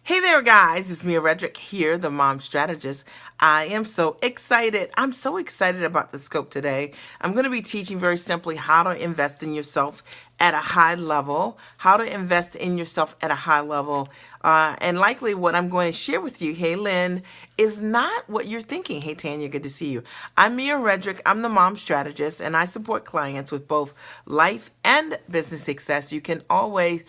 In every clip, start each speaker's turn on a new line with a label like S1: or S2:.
S1: Hey there, guys. It's Mia Redrick here, the mom strategist. I am so excited. I'm so excited about the scope today. I'm going to be teaching very simply how to invest in yourself at a high level, and likely what I'm going to share with you, hey Lynn, is not what you're thinking. Hey Tanya, good to see you. I'm Mia Redrick. I'm the mom strategist, and I support clients with both life and business success. You can always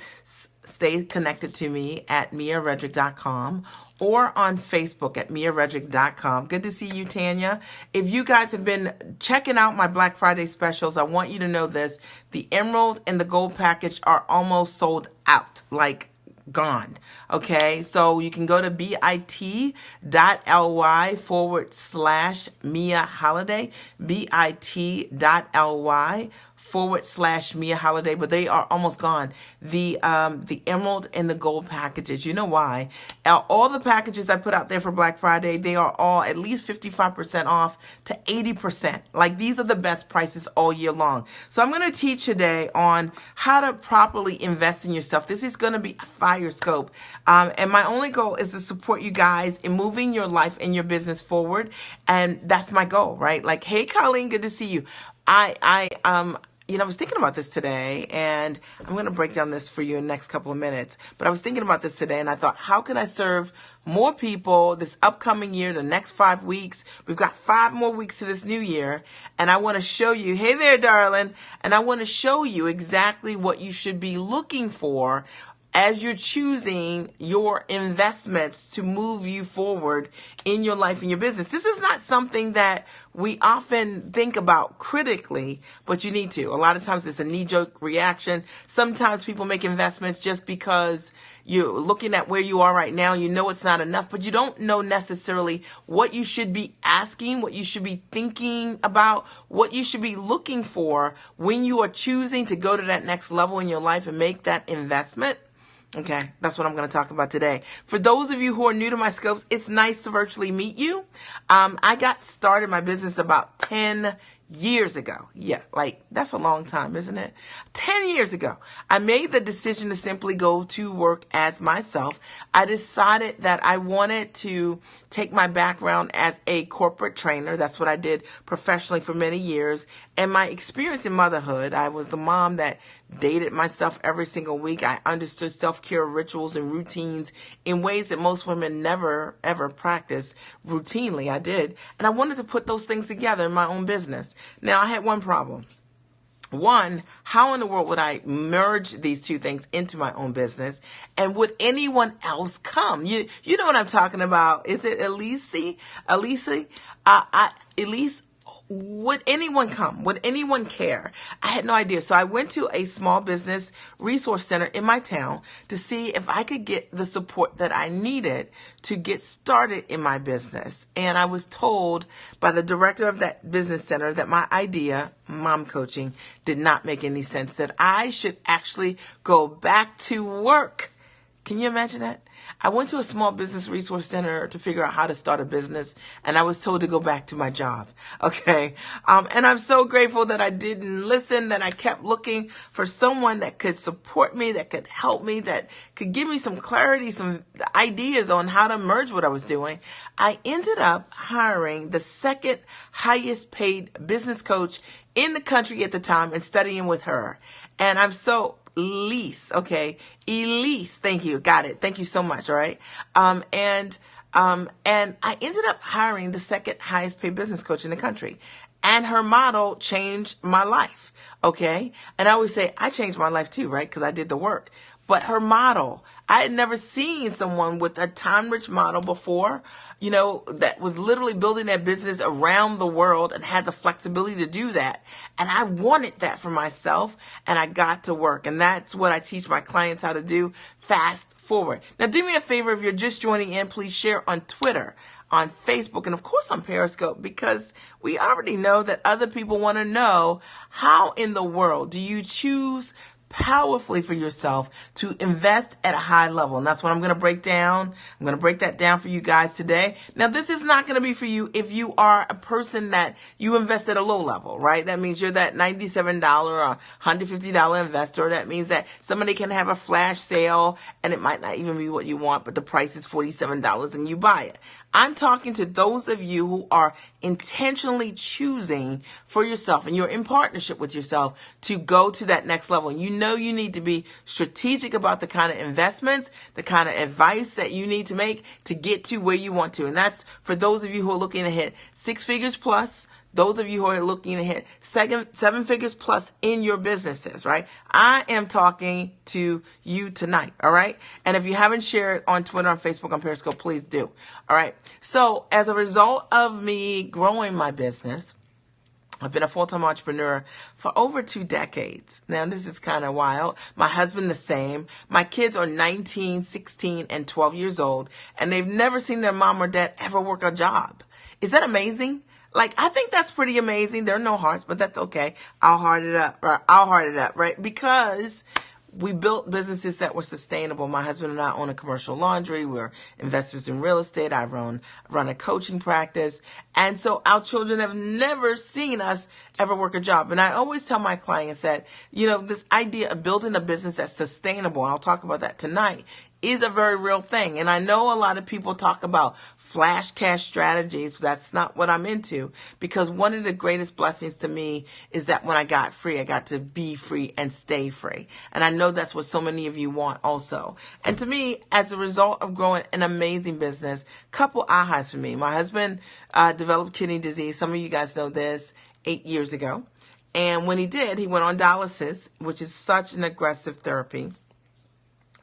S1: stay connected to me at miaredrick.com or on Facebook at miaredrick.com. Good to see you, Tanya. If you guys have been checking out my Black Friday specials, I want you to know this. The Emerald and the Gold package are almost sold out, like gone. Okay, so you can go to bit.ly/Mia Holiday, bit.ly/Mia Holiday, but they are almost gone. The Emerald and the Gold packages. You know why? All the packages I put out there for Black Friday, they are all at least 55% off to 80%. Like, these are the best prices all year long. So I'm going to teach today on how to properly invest in yourself. This is going to be a fire scope. And my only goal is to support you guys in moving your life and your business forward. And that's my goal, right? Like, hey, Colleen, good to see you. I was thinking about this today, and I'm going to break down this for you in the next couple of minutes. But I was thinking about this today, and I thought, how can I serve more people this upcoming year, the next 5 weeks? We've got 5 more weeks to this new year, and I want to show you, hey there, darling, and I want to show you exactly what you should be looking for as you're choosing your investments to move you forward in your life and your business. This is not something that we often think about critically, but you need to. A lot of times it's a knee-jerk reaction. Sometimes people make investments just because you're looking at where you are right now. You know it's not enough, but you don't know necessarily what you should be asking, what you should be thinking about, what you should be looking for when you are choosing to go to that next level in your life and make that investment. Okay, that's what I'm going to talk about today. For those of you who are new to my scopes, it's nice to virtually meet you. I got started my business about 10 years ago. Yeah, like, that's a long time, isn't it? 10 years ago, I made the decision to simply go to work as myself. I decided that I wanted to take my background as a corporate trainer. That's what I did professionally for many years. And my experience in motherhood, I was the mom that dated myself every single week. I understood self-care rituals and routines in ways that most women never, ever practice routinely. I did. And I wanted to put those things together in my own business. Now, I had one problem. One, how in the world would I merge these two things into my own business? And would anyone else come? You know what I'm talking about. Is it Elise? Elise? Would anyone come? Would anyone care? I had no idea. So I went to a small business resource center in my town to see if I could get the support that I needed to get started in my business. And I was told by the director of that business center that my idea, mom coaching, did not make any sense, that I should actually go back to work. Can you imagine that? I went to a small business resource center to figure out how to start a business, and I was told to go back to my job. Okay. And I'm so grateful that I didn't listen, that I kept looking for someone that could support me, that could help me, that could give me some clarity, some ideas on how to merge what I was doing. I ended up hiring the second highest paid business coach in the country at the time and studying with her. And I'm so Elise, okay, Elise, thank you, got it, thank you so much, all right, and I ended up hiring the second highest paid business coach in the country, and her model changed my life, okay, and I always say, I changed my life too, right, because I did the work, but her model, I had never seen someone with a time-rich model before, that was literally building their business around the world and had the flexibility to do that. And I wanted that for myself, and I got to work. And that's what I teach my clients how to do. Fast forward. Now, do me a favor, if you're just joining in, please share on Twitter, on Facebook, and of course on Periscope, because we already know that other people want to know, how in the world do you choose powerfully for yourself to invest at a high level. And that's what I'm going to break down. I'm going to break that down for you guys today. Now, this is not going to be for you if you are a person that you invest at a low level, right? That means you're that $97 or $150 investor. That means that somebody can have a flash sale and it might not even be what you want, but the price is $47 and you buy it. I'm talking to those of you who are intentionally choosing for yourself and you're in partnership with yourself to go to that next level. You know you need to be strategic about the kind of investments, the kind of advice that you need to make to get to where you want to. And that's for those of you who are looking to hit 6 figures plus, those of you who are looking to hit seven figures plus in your businesses, right? I am talking to you tonight, all right? And if you haven't shared on Twitter, on Facebook, on Periscope, please do, all right? So as a result of me growing my business, I've been a full-time entrepreneur for over 2 decades. Now, this is kind of wild. My husband, the same. My kids are 19, 16, and 12 years old, and they've never seen their mom or dad ever work a job. Is that amazing? Like, I think that's pretty amazing. There are no hearts, but that's okay. I'll heart it up, right? Because we built businesses that were sustainable. My husband and I own a commercial laundry. We're investors in real estate. I run a coaching practice. And so our children have never seen us ever work a job. And I always tell my clients that, this idea of building a business that's sustainable, and I'll talk about that tonight, is a very real thing. And I know a lot of people talk about flash cash strategies. That's not what I'm into, because one of the greatest blessings to me is that when I got free, I got to be free and stay free. And I know that's what so many of you want also. And to me, as a result of growing an amazing business, couple ahas for me. My husband developed kidney disease. Some of you guys know this, 8 years ago. And when he did, he went on dialysis, which is such an aggressive therapy.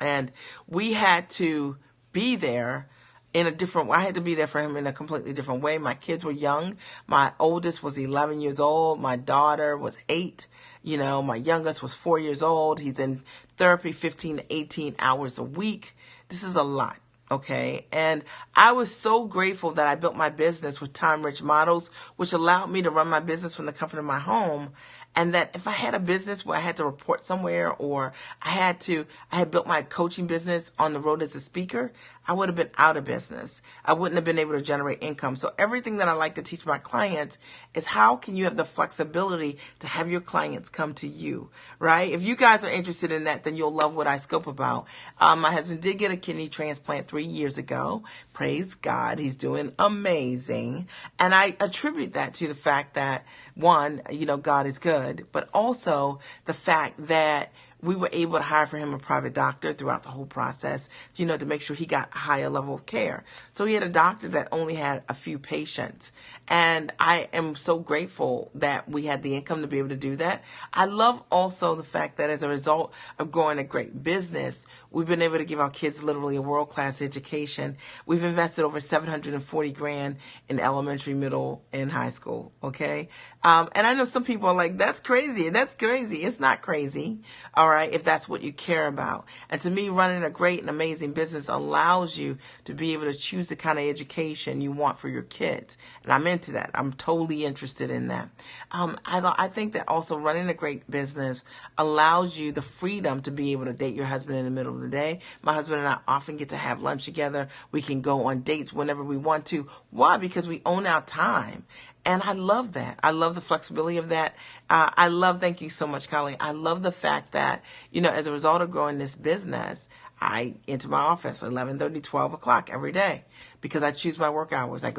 S1: And we had to be there in a different way. I had to be there for him in a completely different way. My kids were young. My oldest was 11 years old. My daughter was 8. My youngest was 4 years old. He's in therapy 15 to 18 hours a week. This is a lot. Okay. And I was so grateful that I built my business with time-rich models, which allowed me to run my business from the comfort of my home. And that if I had a business where I had to report somewhere, or I had built my coaching business on the road as a speaker, I would have been out of business. I wouldn't have been able to generate income. So everything that I like to teach my clients is how can you have the flexibility to have your clients come to you, right? If you guys are interested in that, then you'll love what I scope about. My husband did get a kidney transplant 3 years ago. Praise God. He's doing amazing. And I attribute that to the fact that, one, God is good, but also the fact that we were able to hire for him a private doctor throughout the whole process, to make sure he got a higher level of care. So he had a doctor that only had a few patients. And I am so grateful that we had the income to be able to do that. I love also the fact that as a result of growing a great business, we've been able to give our kids literally a world-class education. We've invested over $740,000 in elementary, middle, and high school. Okay. And I know some people are like, that's crazy. That's crazy. It's not crazy. All right. If that's what you care about. And to me, running a great and amazing business allows you to be able to choose the kind of education you want for your kids. And I'm into that. I'm totally interested in that. I think that also running a great business allows you the freedom to be able to date your husband in the middle of the day. My husband and I often get to have lunch together. We can go on dates whenever we want to. Why? Because we own our time. And I love that. I love the flexibility of that. Thank you so much, Colleen. I love the fact that, as a result of growing this business, I enter my office 11:30, 12 o'clock every day because I choose my work hours. I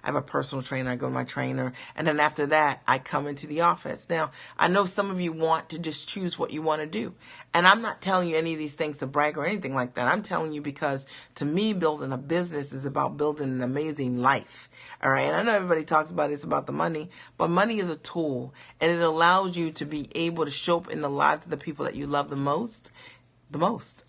S1: have a personal trainer. I go to my trainer. And then after that, I come into the office. Now, I know some of you want to just choose what you want to do. And I'm not telling you any of these things to brag or anything like that. I'm telling you because to me, building a business is about building an amazing life. All right. And I know everybody talks about it's about the money, but money is a tool and it allows you to be able to show up in the lives of the people that you love the most.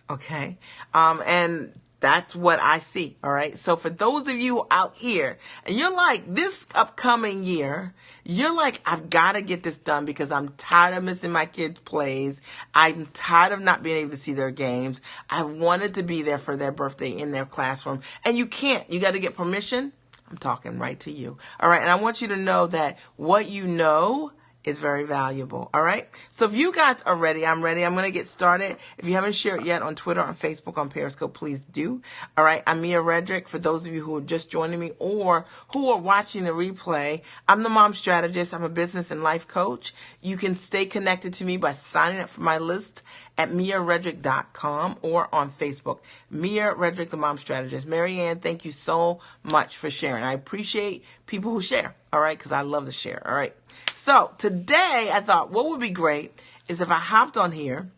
S1: Okay. And that's what I see. All right. So for those of you out here and you're like this upcoming year, you're like, I've got to get this done because I'm tired of missing my kids' plays. I'm tired of not being able to see their games. I wanted to be there for their birthday in their classroom and you can't, you got to get permission. I'm talking right to you. All right. And I want you to know that what you know is very valuable. All right. So if you guys are ready, I'm ready. I'm going to get started. If you haven't shared yet on Twitter, on Facebook, on Periscope, please do. All right. I'm Mia Redrick. For those of you who are just joining me or who are watching the replay, I'm the mom strategist. I'm a business and life coach. You can stay connected to me by signing up for my list at miaredrick.com or on Facebook. Mia Redrick, the mom strategist. Marianne, thank you so much for sharing. I appreciate people who share, all right, because I love to share, all right. So today I thought what would be great is if I hopped on here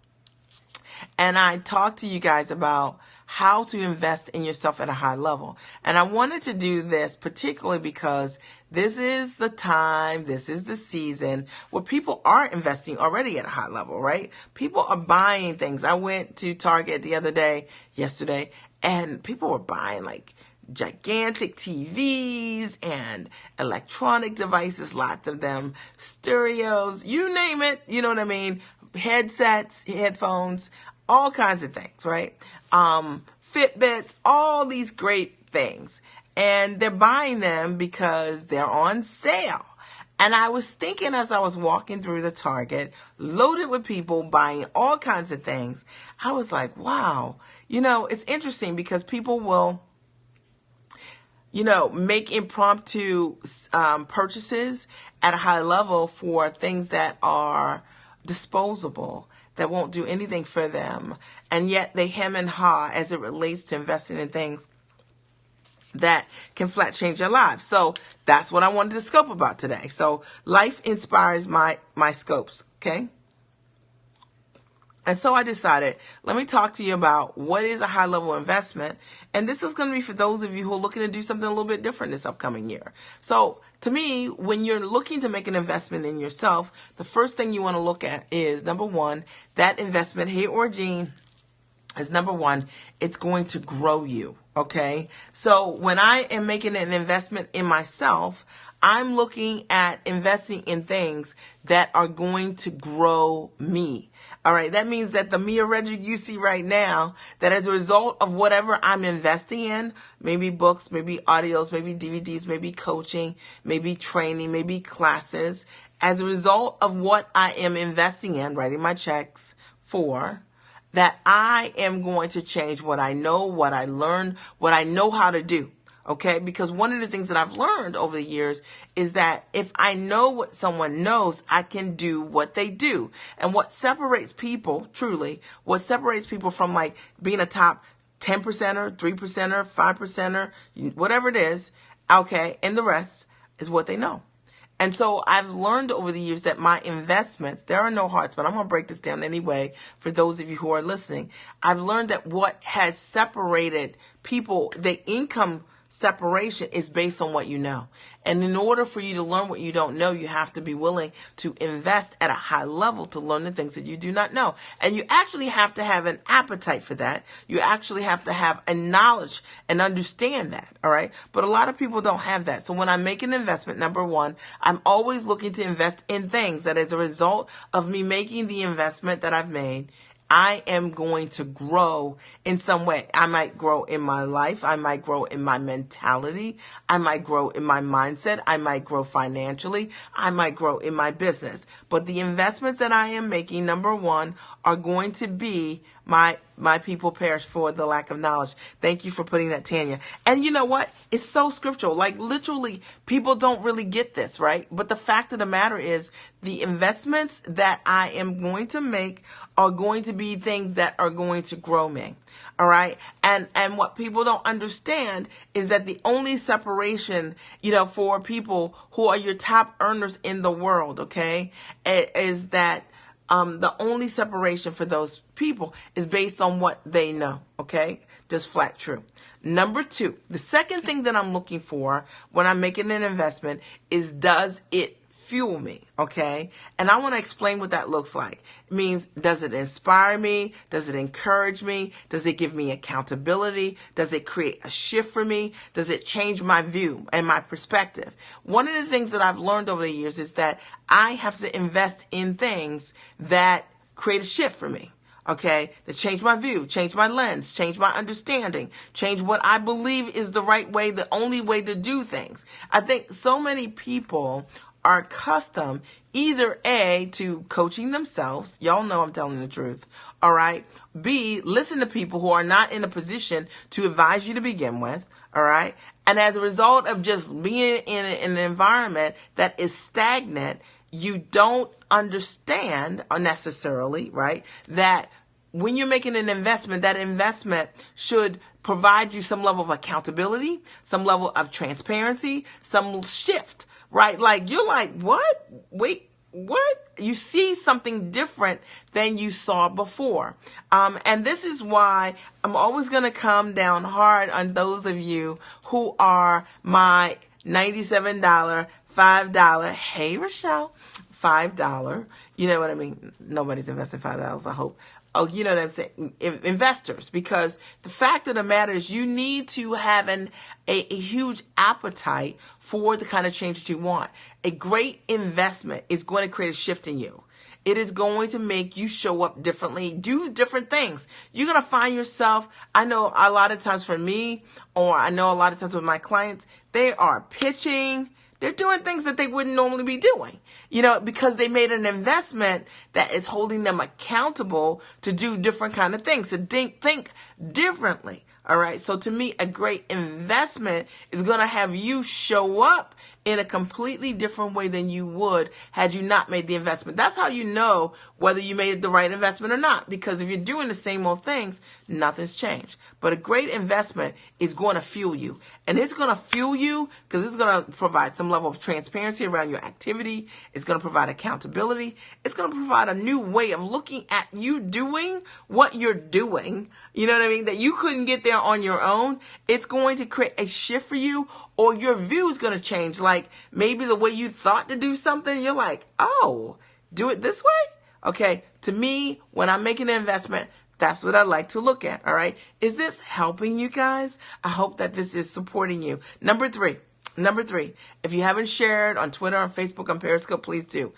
S1: and I talked to you guys about how to invest in yourself at a high level. And I wanted to do this particularly because this is the time, this is the season where people are investing already at a high level, right? People are buying things. I went to Target yesterday, and people were buying like gigantic TVs and electronic devices, lots of them, stereos, you name it, you know what I mean? Headsets, headphones, all kinds of things, right? Fitbits, all these great things. And they're buying them because they're on sale. And I was thinking as I was walking through the Target, loaded with people buying all kinds of things, I was like, wow, it's interesting because people will, make impromptu purchases at a high level for things that are disposable, that won't do anything for them. And yet they hem and haw as it relates to investing in things that can flat change their lives. So that's what I wanted to scope about today. So life inspires my scopes, okay? And so I decided, let me talk to you about what is a high level investment. And this is going to be for those of you who are looking to do something a little bit different this upcoming year. So to me, when you're looking to make an investment in yourself, the first thing you want to look at is, number one, that investment, hey, or Jean, is number one, it's going to grow you, okay? So when I am making an investment in myself, I'm looking at investing in things that are going to grow me. All right, that means that the Mia Redrick you see right now, that as a result of whatever I'm investing in, maybe books, maybe audios, maybe DVDs, maybe coaching, maybe training, maybe classes, as a result of what I am investing in, writing my checks for, that I am going to change what I know, what I learned, what I know how to do. Okay, because one of the things that I've learned over the years is that if I know what someone knows, I can do what they do. And what separates people, truly, what separates people from like being a top 10%er, 3%er, 5%er, whatever it is, okay, and the rest is what they know. And so I've learned over the years that my investments, there are no hearts, but I'm going to break this down anyway for those of you who are listening. I've learned that what has separated people, the income separation is based on what you know. And in order for you to learn what you don't know, you have to be willing to invest at a high level to learn the things that you do not know. And you actually have to have an appetite for that. You actually have to have a knowledge and understand that. All right. But a lot of people don't have that. So when I make an investment, number one, I'm always looking to invest in things that as a result of me making the investment that I've made, I am going to grow in some way. I might grow in my life. I might grow in my mentality. I might grow in my mindset. I might grow financially. I might grow in my business. But the investments that I am making, number one, are going to be my people perish for the lack of knowledge. Thank you for putting that, Tanya. And you know what? It's so scriptural. Like literally, people don't really get this, right? But the fact of the matter is the investments that I am going to make are going to be things that are going to grow me. All right. And what people don't understand is that the only separation, for people who are your top earners in the world, okay, is that the only separation for those people is based on what they know. Okay. Just flat true. Number two, the second thing that I'm looking for when I'm making an investment is, does it fuel me? Okay. And I want to explain what that looks like. It means, does it inspire me? Does it encourage me? Does it give me accountability? Does it create a shift for me? Does it change my view and my perspective? One of the things that I've learned over the years is that I have to invest in things that create a shift for me. Okay, that change my view, change my lens, change my understanding, change what I believe is the right way, the only way to do things. I think so many people are accustomed either A, to coaching themselves. Y'all know I'm telling the truth. All right. B, listen to people who are not in a position to advise you to begin with. All right. And as a result of just being in an environment that is stagnant, you don't understand necessarily, right, that when you're making an investment, that investment should provide you some level of accountability, some level of transparency, some shift, right? Like you're like, what? Wait, what? You see something different than you saw before. And this is why I'm always going to come down hard on those of you who are my $97, $5. Hey, Rochelle, $5. You know what I mean? Nobody's investing $5, I hope. Oh, you know what I'm saying? Investors, because the fact of the matter is you need to have a huge appetite for the kind of change that you want. A great investment is going to create a shift in you. It is going to make you show up differently, do different things. You're going to find yourself, I know a lot of times for me, or I know a lot of times with my clients, they are pitching. They're doing things that they wouldn't normally be doing, you know, because they made an investment that is holding them accountable to do different kind of things, to think differently. All right. So to me, a great investment is going to have you show up in a completely different way than you would had you not made the investment. That's how you know whether you made the right investment or not, because if you're doing the same old things, nothing's changed. But a great investment is going to fuel you, and it's going to fuel you because it's going to provide some level of transparency around your activity. It's going to provide accountability. It's going to provide a new way of looking at you doing what you're doing. You know what I mean? That you couldn't get there on your own. It's going to create a shift for you, or your view is going to change. Like maybe the way you thought to do something, you're like, oh, do it this way? Okay. To me, when I'm making an investment, that's what I like to look at. All right. Is this helping you guys? I hope that this is supporting you. Number three, if you haven't shared on Twitter, on Facebook, on Periscope, please do.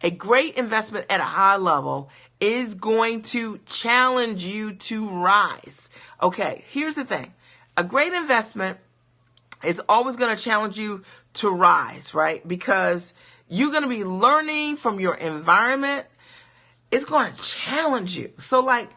S1: A great investment at a high level is going to challenge you to rise. Okay. Here's the thing. A great investment is always going to challenge you to rise, right? Because you're going to be learning from your environment. It's going to challenge you. So like,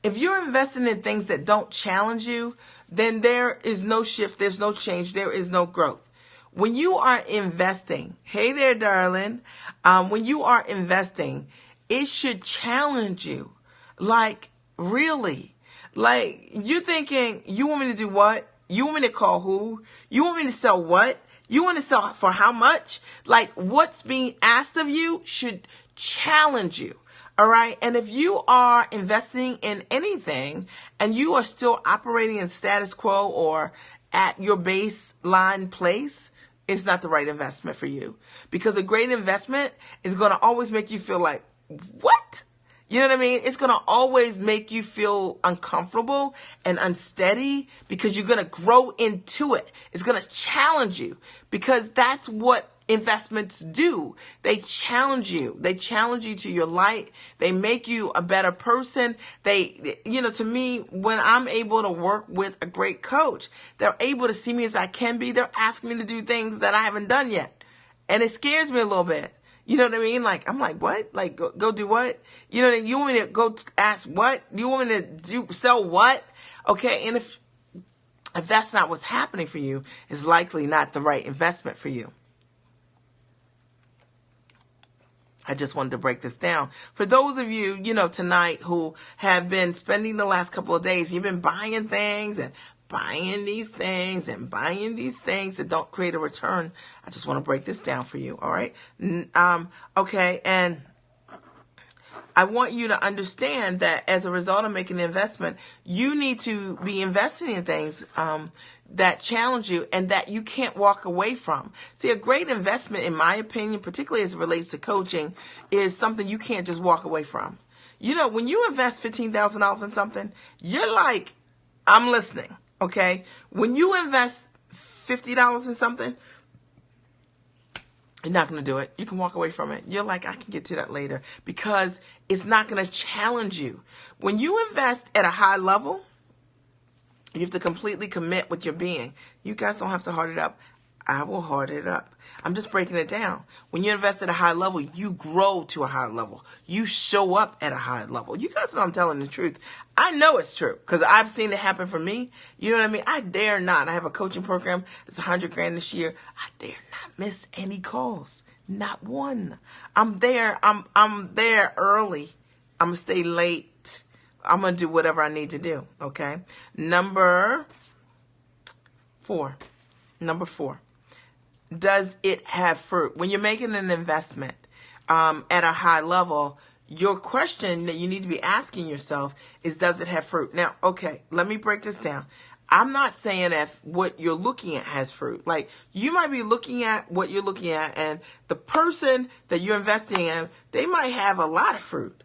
S1: if you're investing in things that don't challenge you, then there is no shift, there's no change, there is no growth. When you are investing, hey there, darling, when you are investing, it should challenge you. Like, really? Like, you're thinking, you want me to do what? You want me to call who? You want me to sell what? You want to sell for how much? Like, what's being asked of you should challenge you. All right. And if you are investing in anything and you are still operating in status quo or at your baseline place, it's not the right investment for you, because a great investment is going to always make you feel like, what? You know what I mean? It's going to always make you feel uncomfortable and unsteady because you're going to grow into it. It's going to challenge you, because that's what investments do. They challenge you. They challenge you to your light. They make you a better person. They, you know, to me, when I'm able to work with a great coach, they're able to see me as I can be. They're asking me to do things that I haven't done yet. And it scares me a little bit. You know what I mean? Like, I'm like, what? Like, go do what? You know, you want me to go ask what? You want me to sell what? Okay. And if that's not what's happening for you, it's likely not the right investment for you. I just wanted to break this down. For those of you, you know, tonight who have been spending the last couple of days, you've been buying things and buying these things and buying these things that don't create a return. I just want to break this down for you. All right. Okay. And I want you to understand that as a result of making an investment, you need to be investing in things, that challenge you and that you can't walk away from. See, a great investment, in my opinion, particularly as it relates to coaching, is something you can't just walk away from. You know, when you invest $15,000 in something, you're like, I'm listening. Okay. When you invest $50 in something, you're not going to do it. You can walk away from it. You're like, I can get to that later, because it's not going to challenge you. When you invest at a high level, you have to completely commit with your being. You guys don't have to heart it up. I will hard it up. I'm just breaking it down. When you invest at a high level, you grow to a high level. You show up at a high level. You guys know I'm telling the truth. I know it's true because I've seen it happen for me. You know what I mean? I dare not. I have a coaching program. It's $100,000 this year. I dare not miss any calls. Not one. I'm there. I'm there early. I'm gonna stay late. I'm gonna do whatever I need to do. Okay. Number four. Does it have fruit? When you're making an investment at a high level, your question that you need to be asking yourself is, does it have fruit? Now, okay, let me break this down. I'm not saying if what you're looking at has fruit. Like, you might be looking at what you're looking at, and the person that you're investing in, they might have a lot of fruit.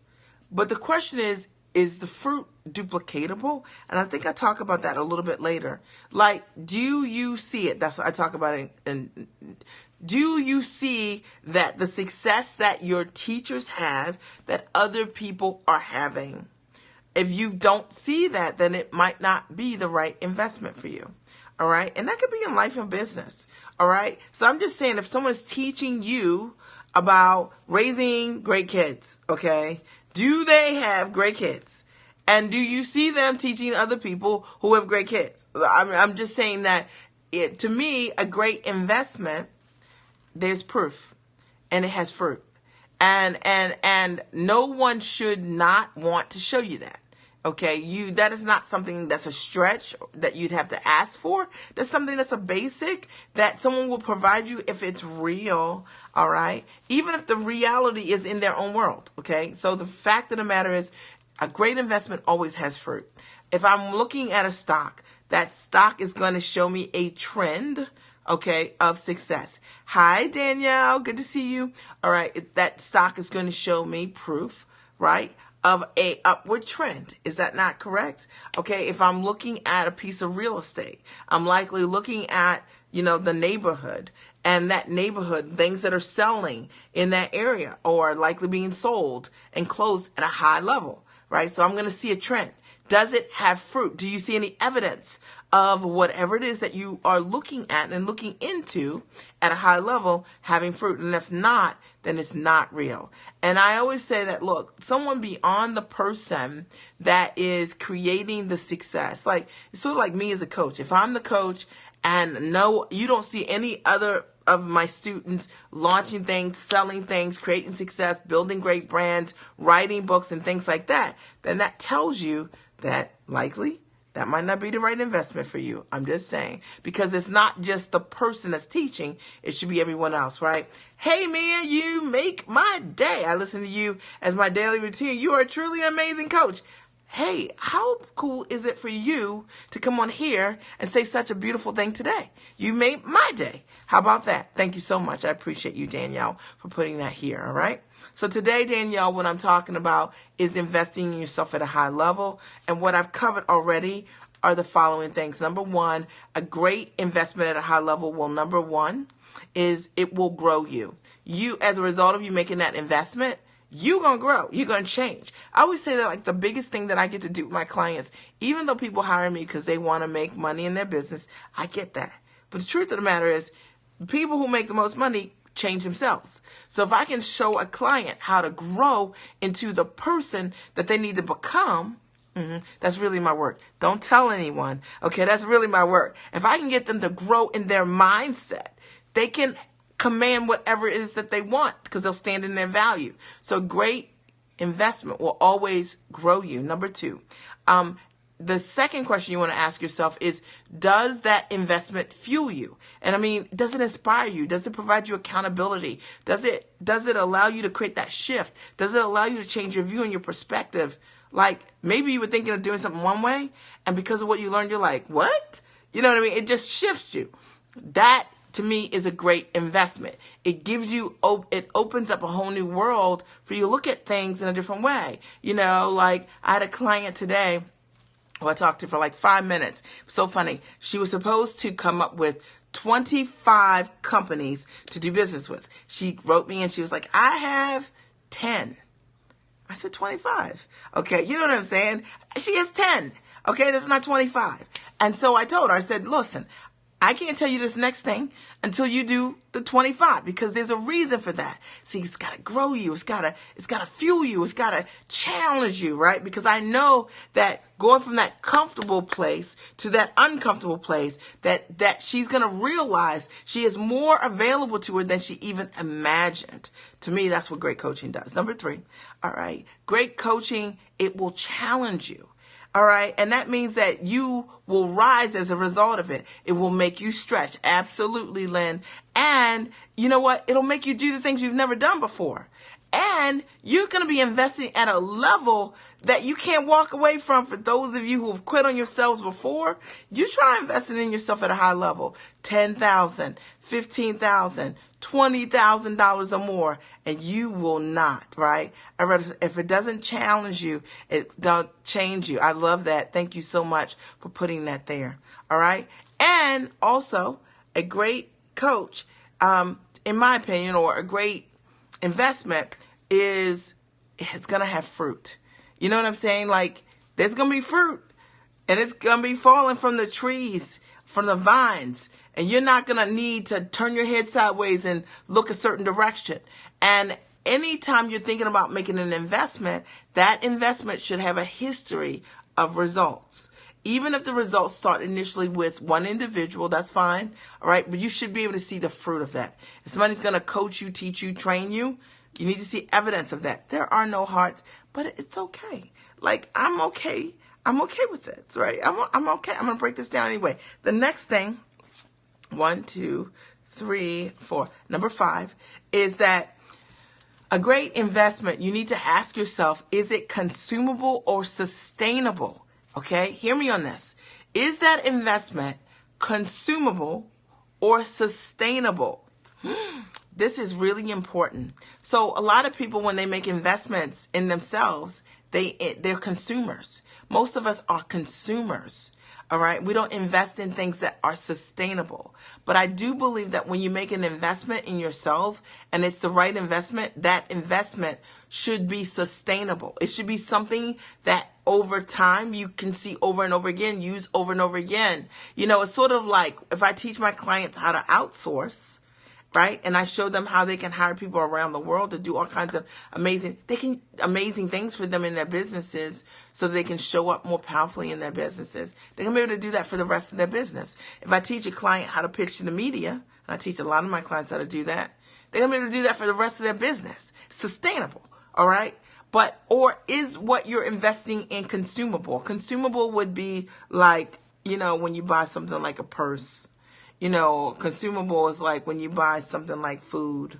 S1: But the question is the fruit duplicatable? And I think I talk about that a little bit later. Like, do you see it? That's what I talk about it. And do you see that the success that your teachers have, that other people are having? If you don't see that, then it might not be the right investment for you. All right. And that could be in life and business. All right. So I'm just saying, if someone's teaching you about raising great kids, okay, do they have great kids? And do you see them teaching other people who have great kids? I'm just saying that to me, a great investment, there's proof and it has fruit. And no one should not want to show you that. Okay, that is not something that's a stretch that you'd have to ask for. That's something that's a basic that someone will provide you if it's real, all right? Even if the reality is in their own world, okay? So the fact of the matter is, a great investment always has fruit. If I'm looking at a stock, that stock is going to show me a trend, okay, of success. Hi, Danielle. Good to see you. All right, that stock is going to show me proof, right, of a upward trend. Is that not correct? Okay, if I'm looking at a piece of real estate, I'm likely looking at, the neighborhood, and that neighborhood, things that are selling in that area or likely being sold and closed at a high level, right? So I'm going to see a trend. Does it have fruit? Do you see any evidence of whatever it is that you are looking at and looking into at a high level having fruit? And if not, then it's not real. And I always say that, look, someone beyond the person that is creating the success, like it's sort of like me as a coach. If I'm the coach and no, you don't see any other of my students launching things, selling things, creating success, building great brands, writing books and things like that, then that tells you that likely that might not be the right investment for you. I'm just saying, because it's not just the person that's teaching, it should be everyone else, right? Hey, Mia, you make my day. I listen to you as my daily routine. You are a truly amazing coach. Hey, how cool is it for you to come on here and say such a beautiful thing today? You made my day. How about that? Thank you so much. I appreciate you, Danielle, for putting that here, all right? So today, Danielle, what I'm talking about is investing in yourself at a high level. And what I've covered already are the following things. Number one, a great investment at a high level will, number one, is it will grow you. You, as a result of you making that investment, you're going to grow. You're going to change. I always say that, like, the biggest thing that I get to do with my clients, even though people hire me because they want to make money in their business, I get that. But the truth of the matter is, people who make the most money change themselves. So if I can show a client how to grow into the person that they need to become, that's really my work. Don't tell anyone. Okay, that's really my work. If I can get them to grow in their mindset, they can command whatever it is that they want because they'll stand in their value. So great investment will always grow you. Number two, the second question you want to ask yourself is, does that investment fuel you? And I mean, does it inspire you? Does it provide you accountability? Does it allow you to create that shift? Does it allow you to change your view and your perspective? Like, maybe you were thinking of doing something one way, and because of what you learned, you're like, what? You know what I mean? It just shifts you. That, to me, is a great investment. It gives you, it opens up a whole new world for you to look at things in a different way. Like I had a client today who I talked to for like 5 minutes. So funny. She was supposed to come up with 25 companies to do business with. She wrote me and she was like, I have 10. I said 25. Okay, you know what I'm saying? She has 10. Okay, that's not 25. And so I told her, I said, listen, I can't tell you this next thing until you do the 25, because there's a reason for that. See, it's got to grow you. It's got to fuel you. It's got to challenge you, right? Because I know that going from that comfortable place to that uncomfortable place, that she's going to realize she is more available to her than she even imagined. To me, that's what great coaching does. Number 3, all right, great coaching, it will challenge you. All right. And that means that you will rise as a result of it. It will make you stretch. Absolutely, Lynn. And you know what? It'll make you do the things you've never done before. And you're going to be investing at a level that you can't walk away from. For those of you who have quit on yourselves before, you try investing in yourself at a high level. $10,000, $15,000, $20,000 or more, and you will not, right? If it doesn't challenge you, it don't change you. I love that. Thank you so much for putting that there. All right. And also a great coach, in my opinion, or a great investment it's going to have fruit. You know what I'm saying? Like, there's going to be fruit, and it's going to be falling from the trees, from the vines. And you're not going to need to turn your head sideways and look a certain direction. And anytime you're thinking about making an investment, that investment should have a history of results. Even if the results start initially with one individual, that's fine. All right. But you should be able to see the fruit of that. If somebody's going to coach you, teach you, train you, you need to see evidence of that. There are no hearts, but it's okay. Like, I'm okay. I'm okay with this, right? I'm okay. I'm going to break this down anyway. The next thing, 1, 2, 3, 4. Number 5 is that a great investment, you need to ask yourself, is it consumable or sustainable? Okay, hear me on this. Is that investment consumable or sustainable? This is really important. So a lot of people, when they make investments in themselves, they're consumers. Most of us are consumers. All right. We don't invest in things that are sustainable. But I do believe that when you make an investment in yourself and it's the right investment, that investment should be sustainable. It should be something that over time you can see over and over again, use over and over again. You know, it's sort of like if I teach my clients how to outsource, right? And I show them how they can hire people around the world to do all kinds of amazing things for them in their businesses so they can show up more powerfully in their businesses. They're going to be able to do that for the rest of their business. If I teach a client how to pitch to the media, and I teach a lot of my clients how to do that, they're going to be able to do that for the rest of their business. Sustainable. All right. Or is what you're investing in consumable? Consumable would be like, you know, when you buy something like a purse. You know, consumable is like when you buy something like food.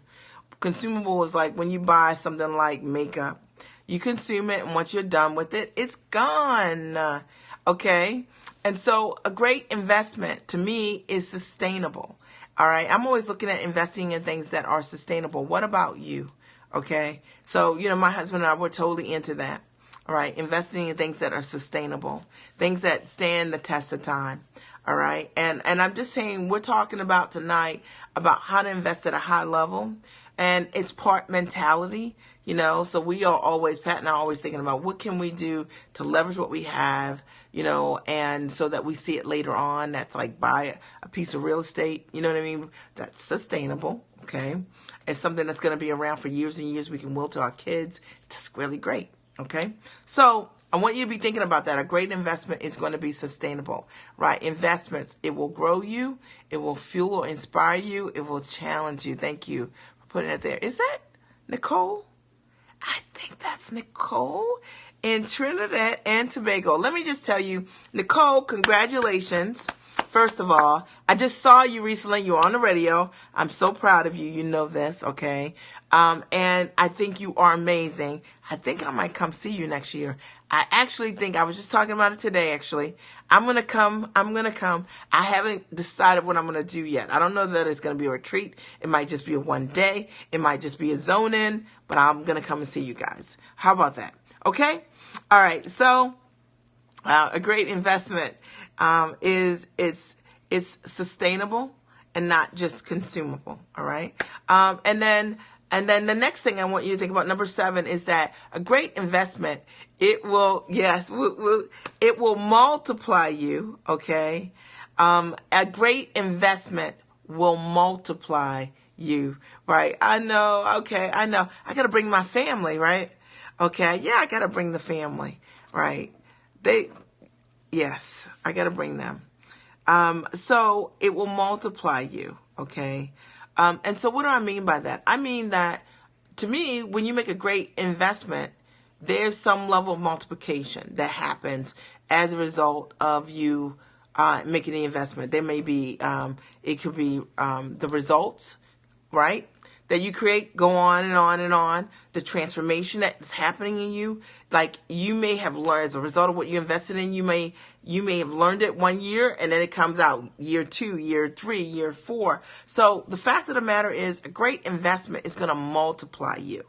S1: Consumable is like when you buy something like makeup. You consume it, and once you're done with it, it's gone. Okay? And so a great investment to me is sustainable. All right? I'm always looking at investing in things that are sustainable. What about you? Okay? So, you know, my husband and I, we're totally into that. All right? Investing in things that are sustainable. Things that stand the test of time. All right. And I'm just saying, we're talking about tonight about how to invest at a high level, and it's part mentality, you know, so we are always, Pat and I are always thinking about what can we do to leverage what we have, you know, and so that we see it later on. That's like buy a piece of real estate. You know what I mean? That's sustainable. Okay. It's something that's going to be around for years and years. We can will to our kids. It's just really great. Okay. So I want you to be thinking about that. A great investment is going to be sustainable, right? Investments, it will grow you. It will fuel or inspire you. It will challenge you. Thank you for putting it there. Is that Nicole? I think that's Nicole in Trinidad and Tobago. Let me just tell you, Nicole, congratulations. First of all, I just saw you recently. You were on the radio. I'm so proud of you. You know this, okay? And I think you are amazing. I think I might come see you next year. I actually think, I was just talking about it today, actually. I'm going to come. I haven't decided what I'm going to do yet. I don't know that it's going to be a retreat. It might just be a one day. It might just be a zone in, but I'm going to come and see you guys. How about that? Okay? All right. So, a great investment is sustainable and not just consumable. All right. And then the next thing I want you to think about, number 7, is that a great investment, it will multiply you. Okay. A great investment will multiply you, right? I know, okay, I know. I got to bring my family, right? Okay, yeah, I got to bring the family, right? Yes, I got to bring them. So it will multiply you, okay? And so what do I mean by that? I mean that, to me, when you make a great investment, there's some level of multiplication that happens as a result of you making the investment. There may be, it could be the results, right, that you create, go on and on and on. The transformation that's happening in you, like you may have learned as a result of what you invested in, you may have learned it 1 year and then it comes out year 2, year 3, year 4. So the fact of the matter is a great investment is going to multiply you.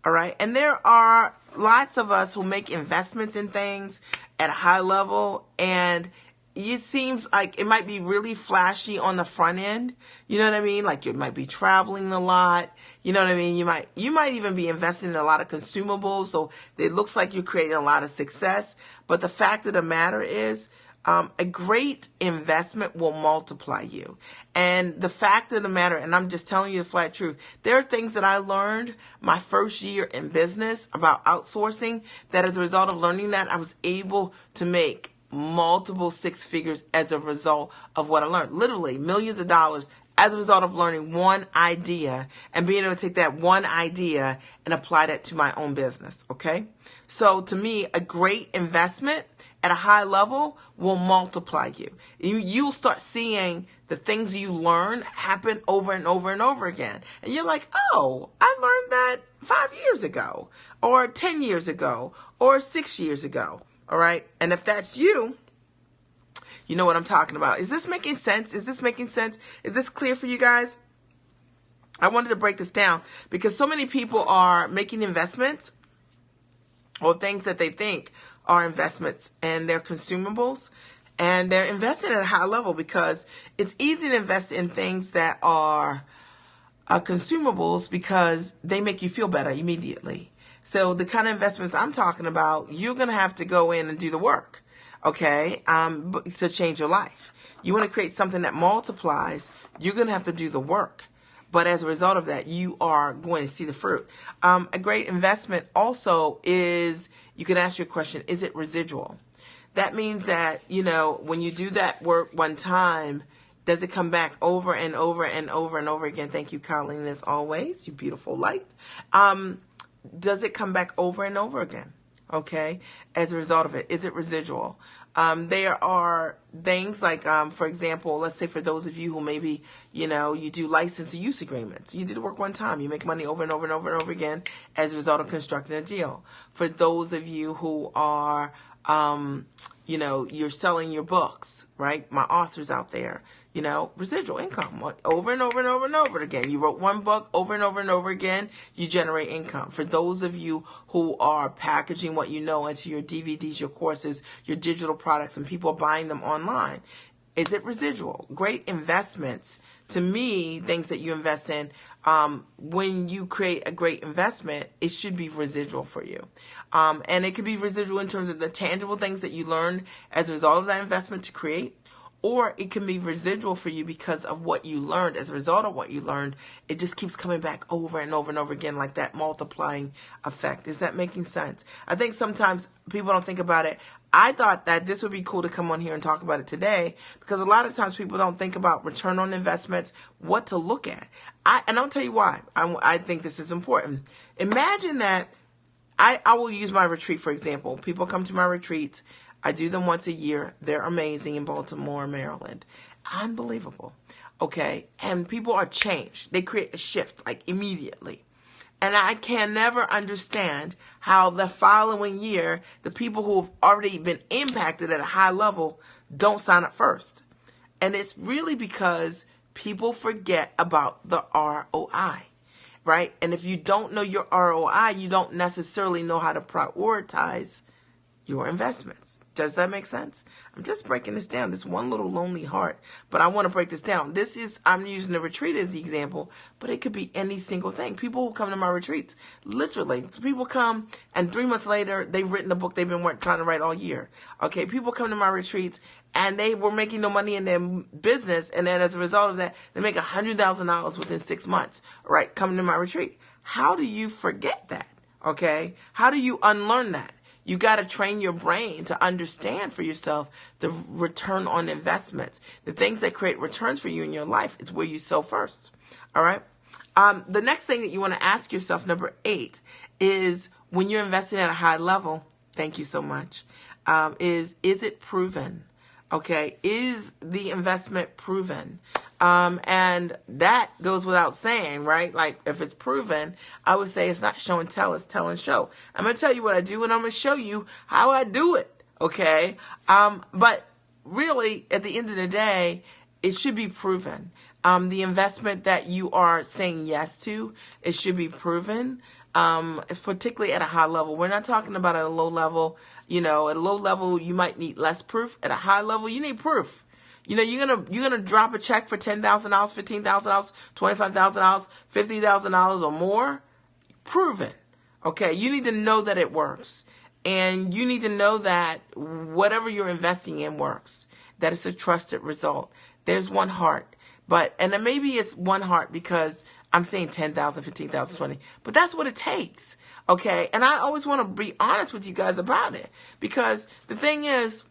S1: All right. And there are lots of us who make investments in things at a high level, and it seems like it might be really flashy on the front end. You know what I mean? Like you might be traveling a lot. You know what I mean? You might even be investing in a lot of consumables. So it looks like you're creating a lot of success. But the fact of the matter is, a great investment will multiply you. And the fact of the matter, and I'm just telling you the flat truth, there are things that I learned my first year in business about outsourcing that as a result of learning that, I was able to make multiple 6 figures as a result of what I learned. Literally millions of dollars as a result of learning one idea and being able to take that one idea and apply that to my own business. Okay. So to me, a great investment at a high level will multiply you. You'll start seeing the things you learn happen over and over and over again. And you're like, oh, I learned that 5 years ago or 10 years ago or 6 years ago. All right. And if that's you, you know what I'm talking about. Is this making sense? Is this making sense? Is this clear for you guys? I wanted to break this down because so many people are making investments or things that they think are investments, and they're consumables, and they're investing at a high level because it's easy to invest in things that are consumables because they make you feel better immediately. So the kind of investments I'm talking about, you're going to have to go in and do the work, okay, to change your life. You want to create something that multiplies, you're going to have to do the work. But as a result of that, you are going to see the fruit. A great investment also is, you can ask your question, is it residual? That means that, you know, when you do that work one time, does it come back over and over and over and over again? Thank you, Colleen, as always, you beautiful light. Does it come back over and over again? Okay, as a result of it, is it residual? There are things like, for example, let's say for those of you who maybe, you know, you do license use agreements. You did the work one time. You make money over and over and over and over again as a result of constructing a deal. For those of you who are, you know, you're selling your books, right? My authors out there, you know, residual income over and over and over and over again. You wrote one book over and over and over again, you generate income. For those of you who are packaging what you know into your DVDs, your courses, your digital products, and people are buying them online, is it residual? Great investments, to me, things that you invest in, when you create a great investment, it should be residual for you. And it could be residual in terms of the tangible things that you learned as a result of that investment to create. Or it can be residual for you because of what you learned. As a result of what you learned, it just keeps coming back over and over and over again, like that multiplying effect. Is that making sense? I think sometimes people don't think about it. I thought that this would be cool to come on here and talk about it today because a lot of times people don't think about return on investments, what to look at. And I'll tell you why I think this is important. Imagine that I will use my retreat, for example. People come to my retreats. I do them once a year. They're amazing in Baltimore, Maryland. Unbelievable. Okay. And people are changed. They create a shift like immediately. And I can never understand how the following year, the people who have already been impacted at a high level don't sign up first. And it's really because people forget about the ROI, right? And if you don't know your ROI, you don't necessarily know how to prioritize your investments. Does that make sense? I'm just breaking this down. This one little lonely heart, but I want to break this down. I'm using the retreat as the example, but it could be any single thing. People who come to my retreats, literally, so people come and 3 months later, they've written a book they've been trying to write all year. Okay. People come to my retreats and they were making no money in their business. And then as a result of that, they make $100,000 within 6 months, right? Coming to my retreat. How do you forget that? Okay. How do you unlearn that? You got to train your brain to understand for yourself the return on investments. The things that create returns for you in your life is where you sow first. All right. The next thing that you want to ask yourself, number 8, is when you're investing at a high level, thank you so much, is it proven? Okay. Is the investment proven? And that goes without saying, right? Like if it's proven, I would say it's not show and tell, it's tell and show. I'm going to tell you what I do and I'm going to show you how I do it. Okay. But really at the end of the day, it should be proven. The investment that you are saying yes to, it should be proven. Particularly at a high level. We're not talking about at a low level. You know, at a low level, you might need less proof. At a high level, you need proof. You know, you're gonna drop a check for $10,000, $15,000, $25,000, $50,000 or more. Proven. Okay, you need to know that it works, and you need to know that whatever you're investing in works. That it's a trusted result. There's one heart, and then maybe it's one heart because I'm saying 10,000, 15,000, 20, but that's what it takes. Okay, and I always want to be honest with you guys about it, because the thing is,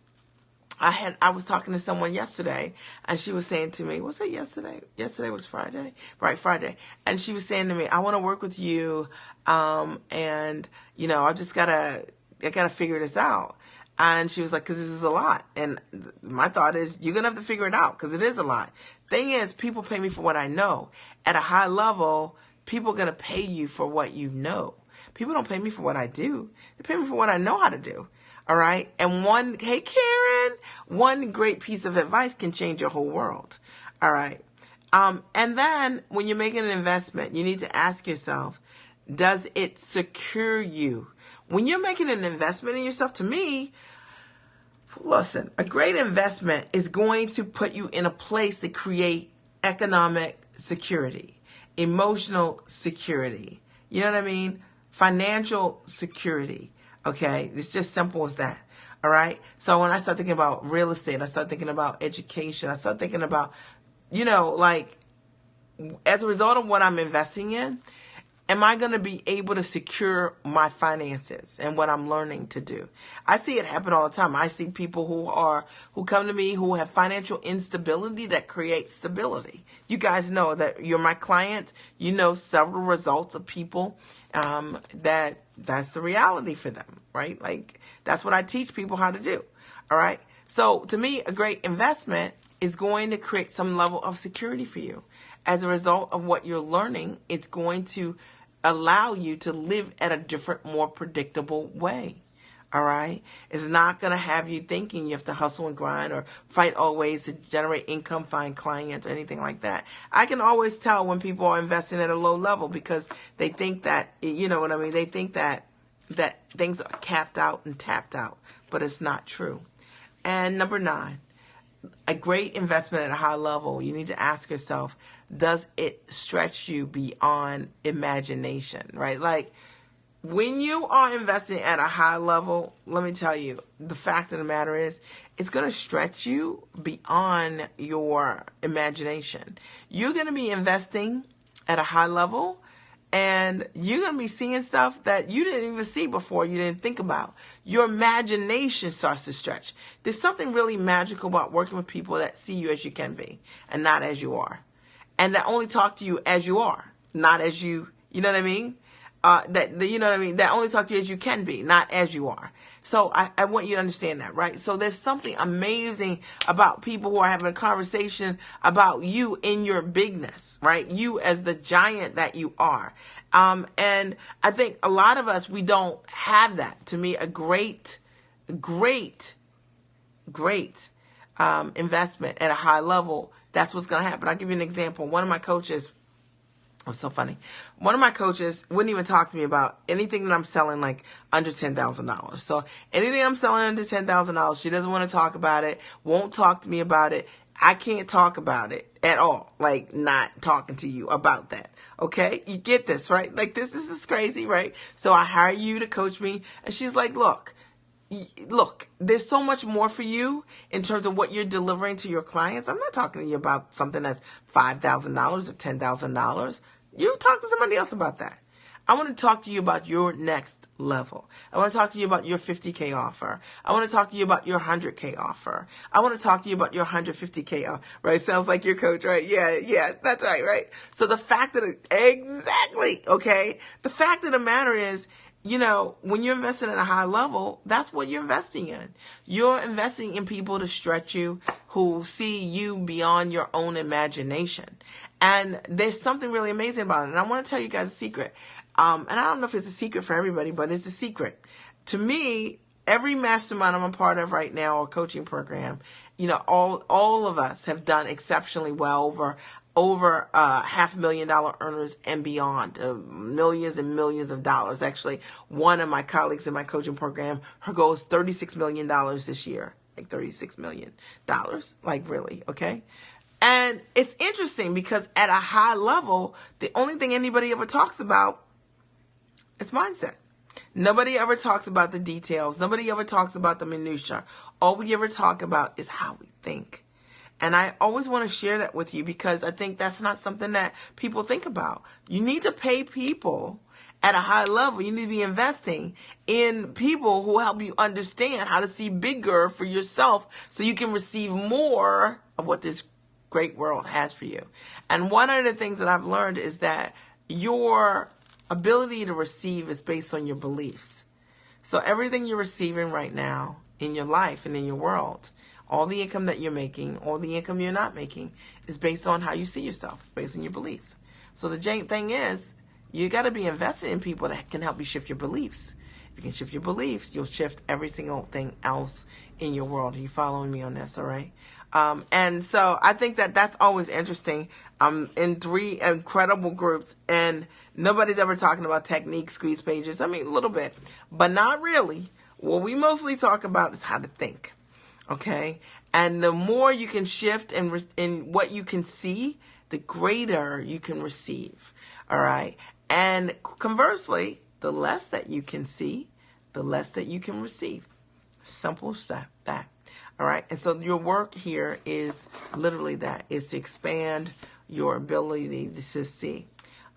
S1: I was talking to someone yesterday, and she was saying to me, was it yesterday? Yesterday was Friday? Right, Friday. And she was saying to me, I want to work with you, and, you know, I gotta figure this out. And she was like, because this is a lot. And my thought is, you're going to have to figure it out, because it is a lot. Thing is, people pay me for what I know. At a high level, people are going to pay you for what you know. People don't pay me for what I do. They pay me for what I know how to do. All right. And hey, Karen, one great piece of advice can change your whole world. All right. And then when you're making an investment, you need to ask yourself, does it secure you? When you're making an investment in yourself, to me, listen, a great investment is going to put you in a place to create economic security, emotional security. You know what I mean? Financial security. Okay, it's just simple as that. All right. So when I start thinking about real estate, I start thinking about education. I start thinking about, you know, like as a result of what I'm investing in, am I going to be able to secure my finances and what I'm learning to do? I see it happen all the time. I see people who come to me who have financial instability that creates stability. You guys know that you're my clients. You know several results of people that's the reality for them, right? Like that's what I teach people how to do. All right. So to me, a great investment is going to create some level of security for you. As a result of what you're learning, it's going to allow you to live at a different, more predictable way. All right. It's not going to have you thinking you have to hustle and grind or fight always to generate income, find clients, or anything like that. I can always tell when people are investing at a low level because they think that, you know what I mean? They think that things are capped out and tapped out, but it's not true. And number 9, a great investment at a high level, you need to ask yourself, does it stretch you beyond imagination, right? Like when you are investing at a high level, let me tell you, the fact of the matter is it's going to stretch you beyond your imagination. You're going to be investing at a high level and you're going to be seeing stuff that you didn't even see before, you didn't think about. Your imagination starts to stretch. There's something really magical about working with people that see you as you can be and not as you are. And that only talk to you as you are, not as you know what I mean? You know what I mean? That only talk to you as you can be, not as you are. So I want you to understand that, right? So there's something amazing about people who are having a conversation about you in your bigness, right? You as the giant that you are. And I think a lot of us, we don't have that. To me, a great investment at a high level, that's what's going to happen. I'll give you an example. One of my coaches, it was so funny. One of my coaches wouldn't even talk to me about anything that I'm selling like under $10,000. So anything I'm selling under $10,000, she doesn't want to talk about it, won't talk to me about it. I can't talk about it at all. Like not talking to you about that. Okay. You get this, right? Like this is crazy, right? So I hire you to coach me. And she's like, look, look, there's so much more for you in terms of what you're delivering to your clients. I'm not talking to you about something that's $5,000 or $10,000. You talk to somebody else about that. I want to talk to you about your next level. I want to talk to you about your 50K offer. I want to talk to you about your 100K offer. I want to talk to you about your 150K offer, right? Sounds like your coach, right? Yeah, that's right? So the fact that exactly, okay? The fact of the matter is, when you're investing at a high level, that's what you're investing in. You're investing in people to stretch you, who see you beyond your own imagination. And there's something really amazing about it. And I want to tell you guys a secret. And I don't know if it's a secret for everybody, but it's a secret. To me, every mastermind I'm a part of right now or coaching program, all of us have done exceptionally well over $500,000 earners and beyond, millions and millions of dollars. Actually, one of my colleagues in my coaching program, her goal is $36 million this year, like $36 million, like really, okay? And it's interesting because at a high level, the only thing anybody ever talks about is mindset. Nobody ever talks about the details. Nobody ever talks about the minutia. All we ever talk about is how we think. And I always want to share that with you because I think that's not something that people think about. You need to pay people at a high level. You need to be investing in people who help you understand how to see bigger for yourself so you can receive more of what this great world has for you. And one of the things that I've learned is that your ability to receive is based on your beliefs. So everything you're receiving right now in your life and in your world, all the income that you're making, all the income you're not making, is based on how you see yourself. It's based on your beliefs. So the thing is, you got to be invested in people that can help you shift your beliefs. If you can shift your beliefs, you'll shift every single thing else in your world. Are you following me on this? All right. And so I think that that's always interesting. I'm in 3 incredible groups, and nobody's ever talking about techniques, squeeze pages. I mean, a little bit, but not really. What we mostly talk about is how to think. Okay. And the more you can shift in what you can see, the greater you can receive. All right. And conversely, the less that you can see, the less that you can receive. Simple stuff, that. All right. And so your work here is literally that, is to expand your ability to see.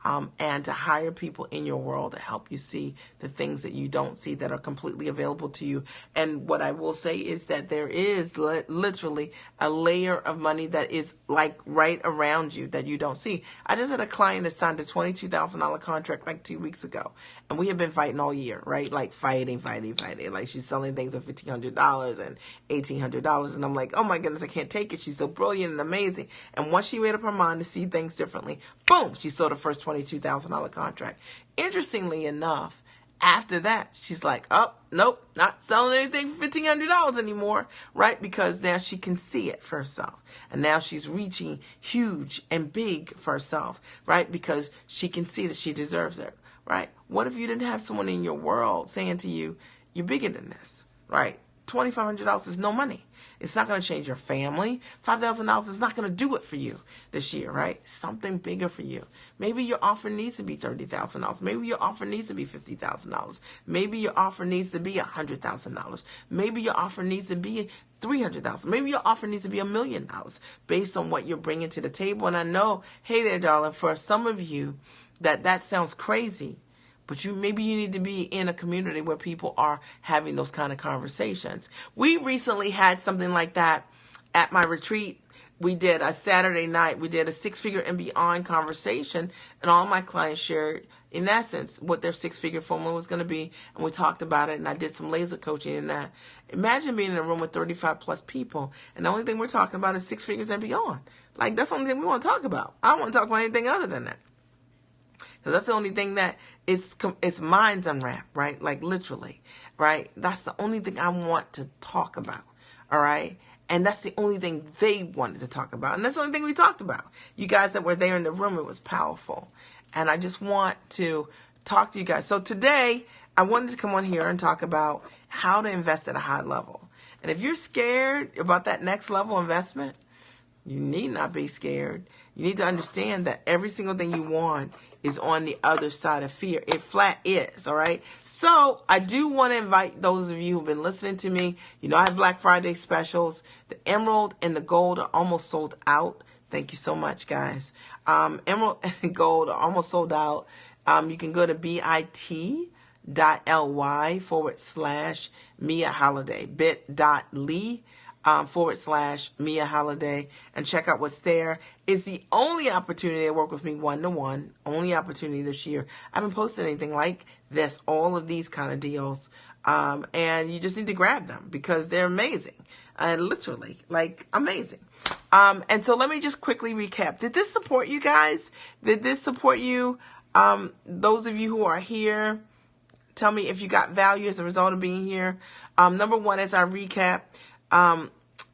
S1: And to hire people in your world to help you see the things that you don't see that are completely available to you. And what I will say is that there is literally a layer of money that is like right around you that you don't see. I just had a client that signed a $22,000 contract like 2 weeks ago. And we have been fighting all year, right? Like fighting. Like she's selling things for $1,500 and $1,800. And I'm like, oh my goodness, I can't take it. She's so brilliant and amazing. And once she made up her mind to see things differently, boom, she sold her first $22,000 contract. Interestingly enough, after that, she's like, oh, nope, not selling anything for $1,500 anymore, right? Because now she can see it for herself. And now she's reaching huge and big for herself, right? Because she can see that she deserves it, right? What if you didn't have someone in your world saying to you, you're bigger than this, right? $2,500 is no money. It's not going to change your family. $5,000 is not going to do it for you this year, right? Something bigger for you. Maybe your offer needs to be $30,000. Maybe your offer needs to be $50,000. Maybe your offer needs to be $100,000. Maybe your offer needs to be $300,000. Maybe your offer needs to be $1 million based on what you're bringing to the table. And I know, hey there, darling, for some of you that sounds crazy. But maybe you need to be in a community where people are having those kind of conversations. We recently had something like that at my retreat. We did a Saturday night. We did a 6-figure and beyond conversation. And all my clients shared, in essence, what their 6-figure formula was going to be. And we talked about it. And I did some laser coaching in that. Imagine being in a room with 35 plus people. And the only thing we're talking about is 6 figures and beyond. Like, that's the only thing we want to talk about. I don't want to talk about anything other than that. Because that's the only thing that it's minds unwrapped, right? Like literally, right? That's the only thing I want to talk about, all right? And that's the only thing they wanted to talk about. And that's the only thing we talked about. You guys that were there in the room, it was powerful. And I just want to talk to you guys. So today, I wanted to come on here and talk about how to invest at a high level. And if you're scared about that next level investment, You need not be scared. You need to understand that every single thing you want is on the other side of fear. It flat is, all right? So I do want to invite those of you who've been listening to me. You know, I have Black Friday specials. The emerald and the gold are almost sold out. Thank you so much, guys. Emerald and gold are almost sold out. You can go to bit.ly/Mia Holiday, bit.ly /Mia Holiday, and check out what's there. It's the only opportunity to work with me one-to-one, only opportunity this year. I haven't posted anything like this, all of these kind of deals. And you just need to grab them because they're amazing. Literally, like, amazing. And so let me just quickly recap. Did this support you guys? Did this support you? Those of you who are here, tell me if you got value as a result of being here. Number one, as I recap,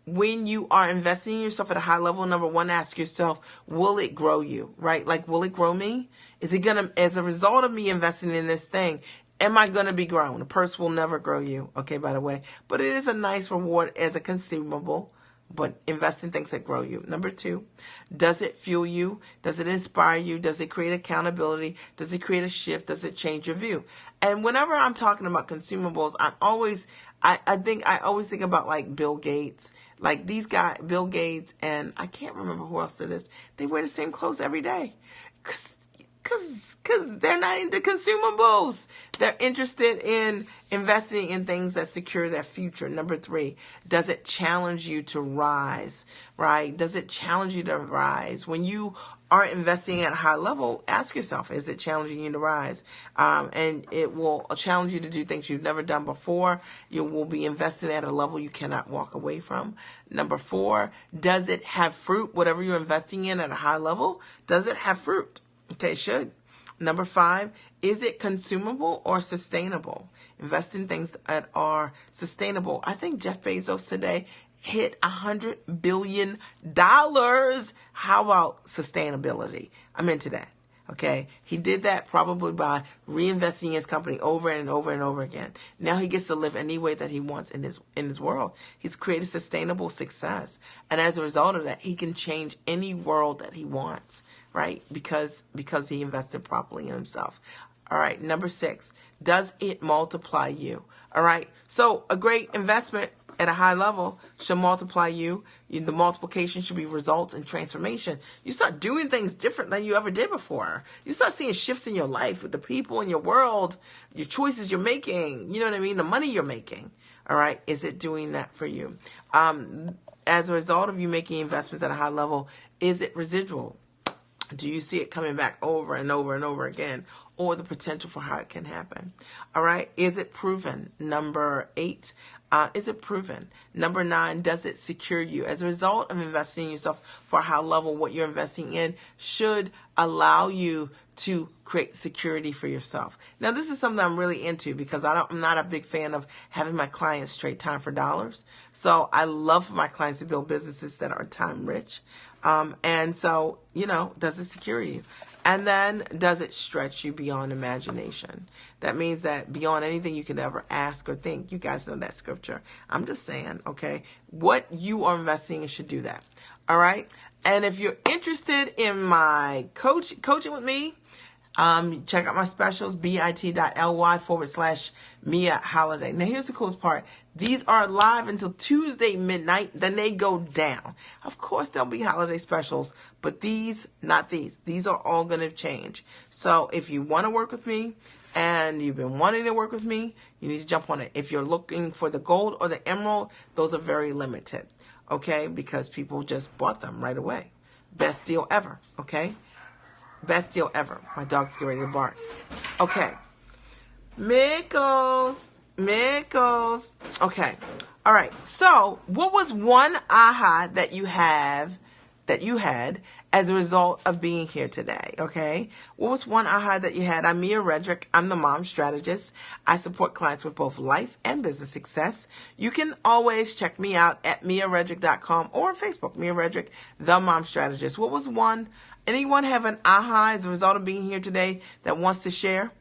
S1: when you are investing in yourself at a high level, number one, ask yourself, will it grow you, right? Like, will it grow me? Is it going to, as a result of me investing in this thing, am I going to be grown? A purse will never grow you, okay, by the way. But it is a nice reward as a consumable, but invest in things that grow you. Number two, does it fuel you? Does it inspire you? Does it create accountability? Does it create a shift? Does it change your view? And whenever I'm talking about consumables, I always think about like Bill Gates. Like these guys, Bill Gates, and I can't remember who else it is. They wear the same clothes every day. Cause they're not into consumables. They're interested in investing in things that secure their future. Number three, does it challenge you to rise, right? Does it challenge you to rise? When you are investing at a high level, ask yourself, is it challenging you to rise? And it will challenge you to do things you've never done before. You will be invested at a level you cannot walk away from. Number four, does it have fruit? Whatever you're investing in at a high level, does it have fruit? Okay, it should. Number five, is it consumable or sustainable? Invest in things that are sustainable. I think Jeff Bezos today hit $100 billion. How about sustainability? I'm into that. Okay. He did that probably by reinvesting in his company over and over and over again. Now he gets to live any way that he wants in his world. He's created sustainable success. And as a result of that, he can change any world that he wants, right? Because he invested properly in himself. All right. Number six, does it multiply you? All right. So a great investment at a high level should multiply you. The multiplication should be results and transformation. You start doing things different than you ever did before. You start seeing shifts in your life with the people in your world, your choices you're making, you know what I mean? The money you're making. All right. Is it doing that for you? As a result of you making investments at a high level, is it residual? Do you see it coming back over and over and over again, or the potential for how it can happen? All right. Is it proven? Number eight, is it proven? Number nine, does it secure you? As a result of investing in yourself for a high level, what you're investing in should allow you to create security for yourself. Now, this is something I'm really into because I'm not a big fan of having my clients trade time for dollars. So I love for my clients to build businesses that are time rich. And so, does it secure you? And then does it stretch you beyond imagination? That means that beyond anything you could ever ask or think. You guys know that scripture. I'm just saying, okay, what you are investing in should do that. All right. And if you're interested in my coaching with me, check out my specials, bit.ly/Mia Holiday. Now, here's the coolest part. These are live until Tuesday midnight. Then they go down. Of course, there'll be holiday specials, but these, not these. These are all going to change. So if you want to work with me and you've been wanting to work with me, you need to jump on it. If you're looking for the gold or the emerald, those are very limited, okay? Because people just bought them right away. Best deal ever, okay? Best deal ever. My dog's getting ready to bark. Okay. Mickles. Okay. All right. So, what was one aha that you had as a result of being here today? Okay. What was one aha that you had? I'm Mia Redrick. I'm the mom strategist. I support clients with both life and business success. You can always check me out at miaredrick.com or on Facebook, Mia Redrick, the mom strategist. What was one? Anyone have an aha as a result of being here today that wants to share?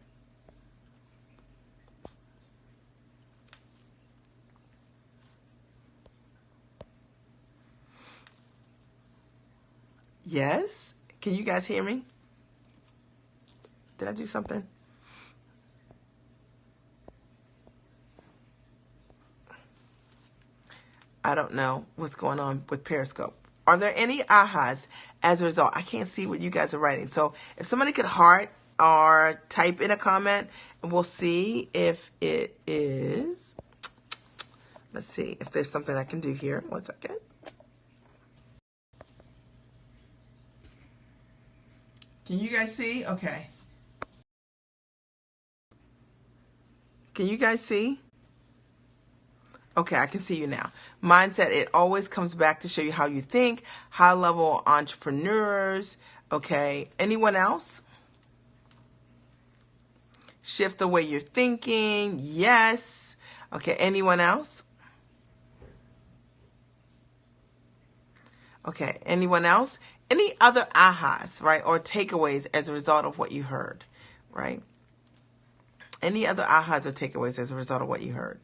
S1: Yes? Can you guys hear me? Did I do something? I don't know what's going on with Periscope. Are there any ahas as a result? I can't see what you guys are writing. So if somebody could heart or type in a comment, and we'll see if it is. Let's see if there's something I can do here. 1 second. Can you guys see? Okay. Can you guys see? Okay, I can see you now. Mindset, it always comes back to show you how you think. High level entrepreneurs. Okay. Anyone else? Shift the way you're thinking. Yes. Okay. Anyone else? Okay. Anyone else? Any other ahas, right? Or takeaways as a result of what you heard, right? Any other ahas or takeaways as a result of what you heard?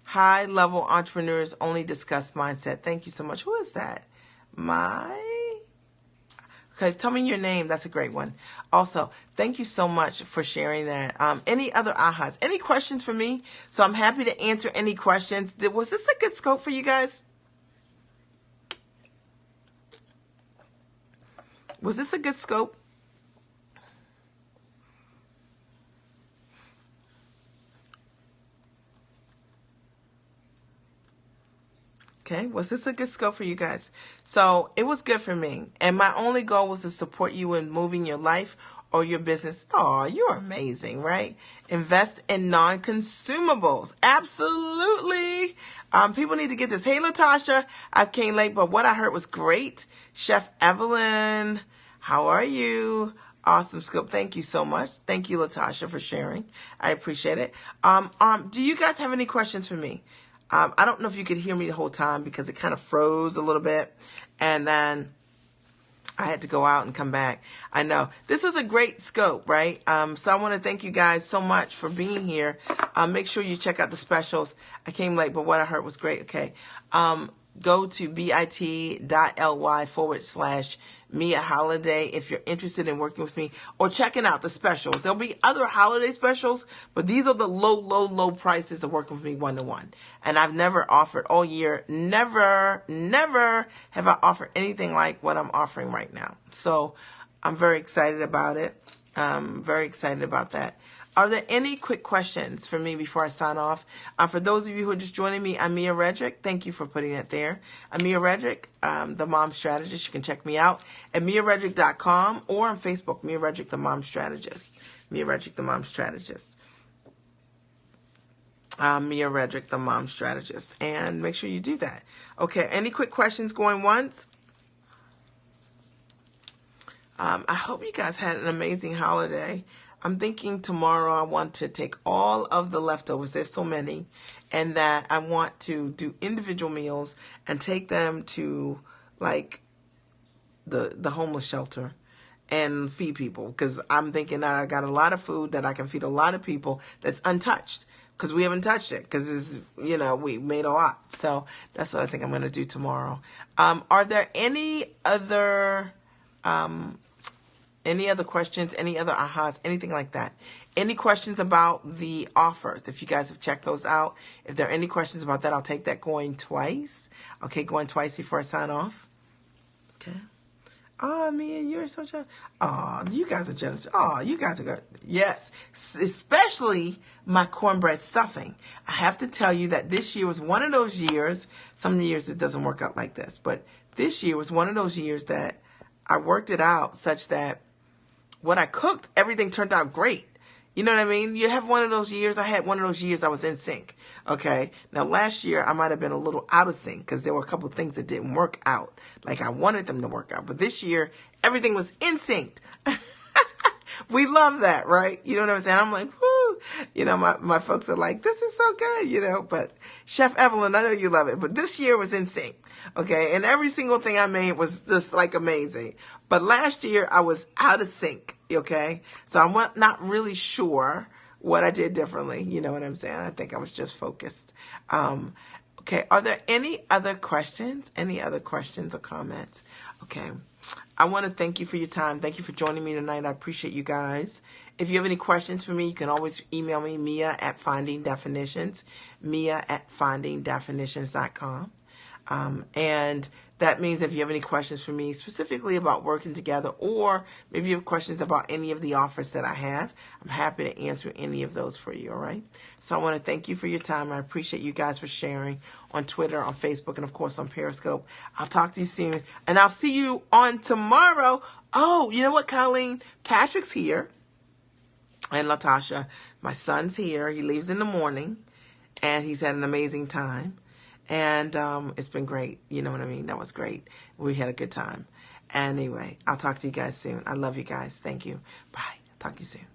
S1: High level entrepreneurs only discuss mindset. Thank you so much. Who is that? Okay, tell me your name. That's a great one. Also, thank you so much for sharing that. Any other ahas? Any questions for me? So I'm happy to answer any questions. Was this a good scope for you guys? Was this a good scope? Okay, was this a good scope for you guys? So it was good for me. And my only goal was to support you in moving your life or your business. Oh, you're amazing, right? Invest in non-consumables. Absolutely. People need to get this. Hey, Latasha, I came late, but what I heard was great. Chef Evelyn, how are you? Awesome scope. Thank you so much. Thank you, Latasha, for sharing. I appreciate it. Do you guys have any questions for me? I don't know if you could hear me the whole time because it kind of froze a little bit. And then I had to go out and come back. I know. This was a great scope, right? So I want to thank you guys so much for being here. Make sure you check out the specials. I came late, but what I heard was great. Okay. Go to bit.ly/Mia Holiday if you're interested in working with me or checking out the specials. There'll be other holiday specials, but these are the low prices of working with me one-to-one. And I've never offered all year. Never have I offered anything like what I'm offering right now. So I'm very excited about it. Very excited about that. Are there any quick questions for me before I sign off? For those of you who are just joining me, I'm Mia Redrick. Thank you for putting it there. I'm Mia Redrick, the Mom Strategist. You can check me out at MiaRedrick.com or on Facebook, Mia Redrick, the Mom Strategist. Mia Redrick, the Mom Strategist. Mia Redrick, the Mom Strategist. And make sure you do that. Okay, any quick questions going once? I hope you guys had an amazing holiday. I'm thinking tomorrow I want to take all of the leftovers, there's so many, and that I want to do individual meals and take them to like the homeless shelter and feed people, because I'm thinking that I got a lot of food that I can feed a lot of people that's untouched, because we haven't touched it, because we made a lot. So that's what I think I'm going to do tomorrow. Are there any other questions, any other ahas, anything like that? Any questions about the offers? If you guys have checked those out, if there are any questions about that, I'll take that going twice. Okay, going twice before I sign off. Okay. Oh, Mia, you're so generous. Oh, you guys are generous. Oh, you guys are good. Yes, especially my cornbread stuffing. I have to tell you that this year was one of those years. Some years it doesn't work out like this, but this year was one of those years that I worked it out such that what I cooked, everything turned out great. You know what I mean? You have one of those years. I had one of those years I was in sync. Okay. Now, last year, I might have been a little out of sync because there were a couple of things that didn't work out like I wanted them to work out. But this year, everything was in sync. We love that, right? You know what I'm saying? I'm like, whoo. My folks are like, this is so good, but Chef Evelyn, I know you love it. But this year was in sync. Okay. And every single thing I made was just like amazing. But last year I was out of sync. Okay. So I'm not really sure what I did differently. You know what I'm saying? I think I was just focused. Okay, are there any other questions? Any other questions or comments? Okay, I want to thank you for your time. Thank you for joining me tonight. I appreciate you guys. If you have any questions for me, you can always email me, Mia@findingdefinitions, Mia@findingdefinitions.com. And that means if you have any questions for me specifically about working together, or maybe you have questions about any of the offers that I have, I'm happy to answer any of those for you, all right? So I want to thank you for your time. I appreciate you guys for sharing on Twitter, on Facebook, and of course on Periscope. I'll talk to you soon, and I'll see you on tomorrow. Oh, you know what, Colleen? Patrick's here, and Latasha. My son's here. He leaves in the morning, and he's had an amazing time. And it's been great. You know what I mean? That was great. We had a good time. Anyway, I'll talk to you guys soon. I love you guys. Thank you. Bye. Talk to you soon.